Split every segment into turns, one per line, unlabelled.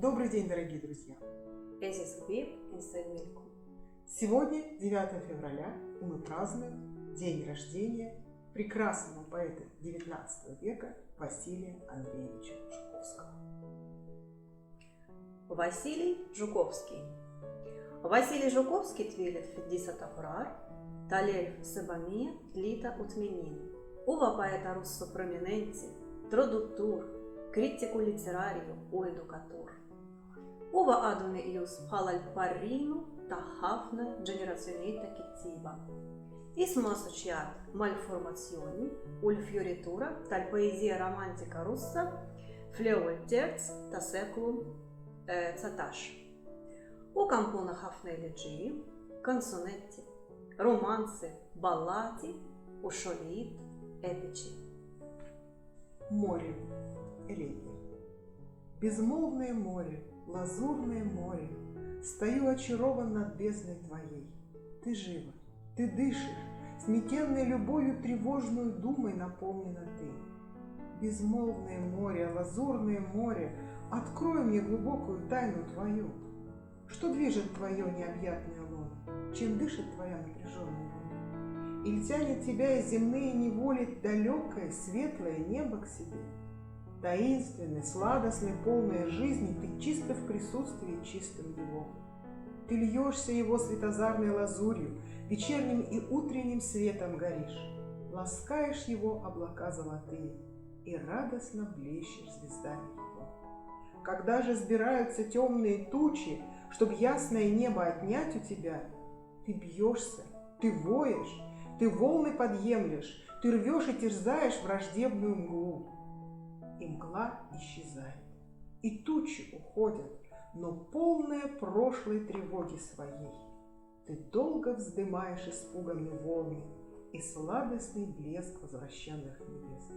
Добрый день, дорогие друзья! Сегодня 9 февраля, и мы празднуем день рождения прекрасного поэта XIX века Василия Андреевича Жуковского.
Василий Жуковский. Василий Жуковский твилет фиддисата фрар, талель себамия тлита утменин. Ува поэта руссо проминенти, традуттур, critico literario o educator. Uva adune ius halal parrino ta hafna generationeta kittiba. Ismo associat malformazioni ul fioritura tal poesia romantica russa fleul terz ta seculum XVIII. У компона hafna elegii, canzonetti, romanze, ballati, ушолит, эпичи.
Море. Элегия. Безмолвное море, лазурное море, стою очарован над бездной твоей. Ты жива, ты дышишь, сметенной любовью тревожную думой наполнена ты. Безмолвное море, лазурное море, открой мне глубокую тайну твою. Что движет твое необъятное лоно? Чем дышит твоя напряженная воля? Или тянет тебя из земные неволи далекое, светлое небо к себе? Таинственный, сладостный, полная жизни, ты чисто в присутствии чистым его. Ты льешься его светозарной лазурью, вечерним и утренним светом горишь, ласкаешь его облака золотые и радостно блещешь звездами его. Когда же сбираются темные тучи, чтоб ясное небо отнять у тебя, ты бьешься, ты воешь, ты волны подъемлешь, ты рвешь и терзаешь враждебную мглу. И мгла исчезает, и тучи уходят, но полная прошлой тревоги своей. Ты долго вздымаешь испуганные волны и сладостный блеск возвращенных небес.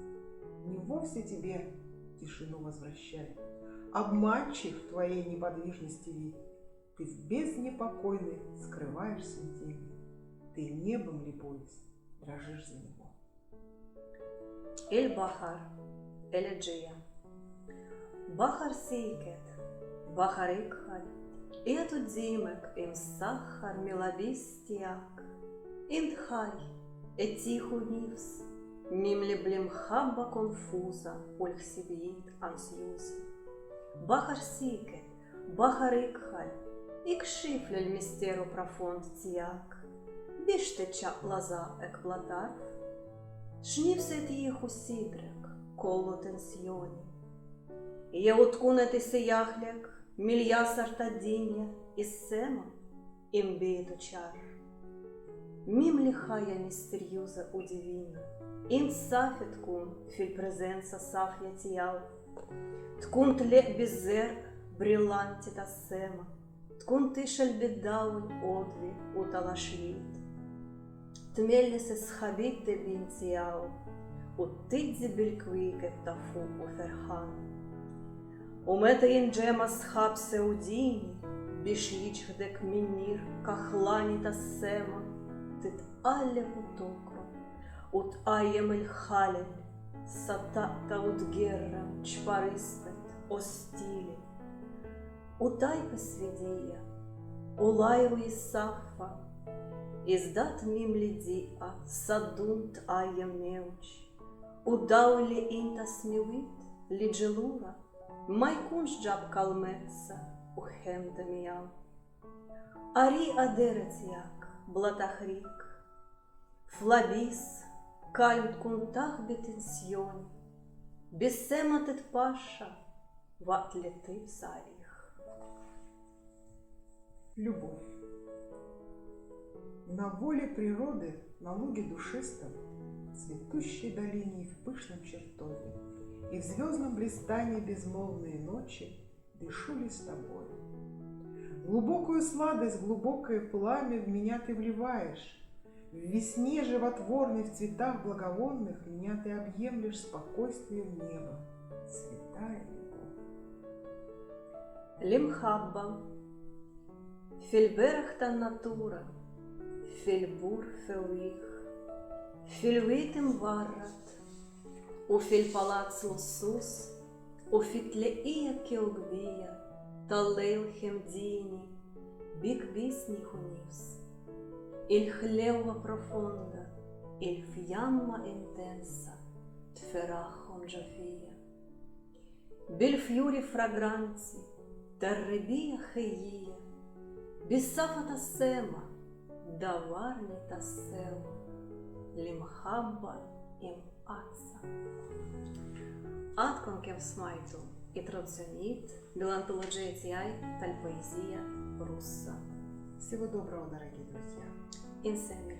Не вовсе тебе тишину возвращает, обманчив в твоей неподвижности вид. Ты в бездне покойной скрываешься в тени, ты небом любуясь дрожишь за него.
Эль-Бахар. Элегия. Бахар сейкет, бахар икхаль, эту димек им сахар милабистияк, интхаль, этиху нивс, мимли блимхабба конфуза, ульхсибиит ансюзи. Бахар сейкет, бахар икхаль, икшифлель мистеру профонд тияк, биштеча лаза экплатар, шнивсет еху сидрек, коло тенсионі. Є уткунетися яхляк, мілья сартадіння і сема, імбієту чар. Мім лихая містерюза удивіна, ін сафет кун філь презенса саф'я тіяв, ткун тлек беззерк бриланті та сема, ткун тишель біддауль одві уталашліт. Тмельнисе схабіт дебін тіяв, Утидзі більквіке тафу у ферхан. Умета інджема схапсе удіні, бішліч гдек мінір, кахлані та сема, тит алле утокро, ут аємель халель, сата та утгерра чпариспет, остілі. Утайпе свідія, улайру Ісафа, іздат мім лідіа, садунт аєм неуч, Удаули инта смилит, лиджелура, майкунш джаб калмеца, ухем дамиял. Ари адерецяк, блатахрик, флабис, кальмт кунтах бетенсьон, бессематет паша, ватлеты сарих.
Любовь. На воле природы, на луге душистом, в цветущей долине и в пышном чертоге, и в звездном блистании безмолвные ночи дышу ли с тобой. Глубокую сладость, глубокое пламя в меня ты вливаешь, в весне животворной, в цветах благовонных меня ты объемлешь спокойствием неба, святая любовь.
Лимхабба, фильберахта натура, фильбур феуих, фильвитим варрат, у фильпалац лосус, у фитлеия кеогбия, талейл хемдini, bic bisni hunis, il chleuva profonda, il fiamma intensa, tferachon giovia, bil fiori fragranti, terrebia cheia, bisafata sema, davarni tassewa, limhabba im atsa. Atkon kem smaitu и traduționit de la antologia Țiai tal poezia rusă.
Всего доброго, дорогие друзья!
Инсемир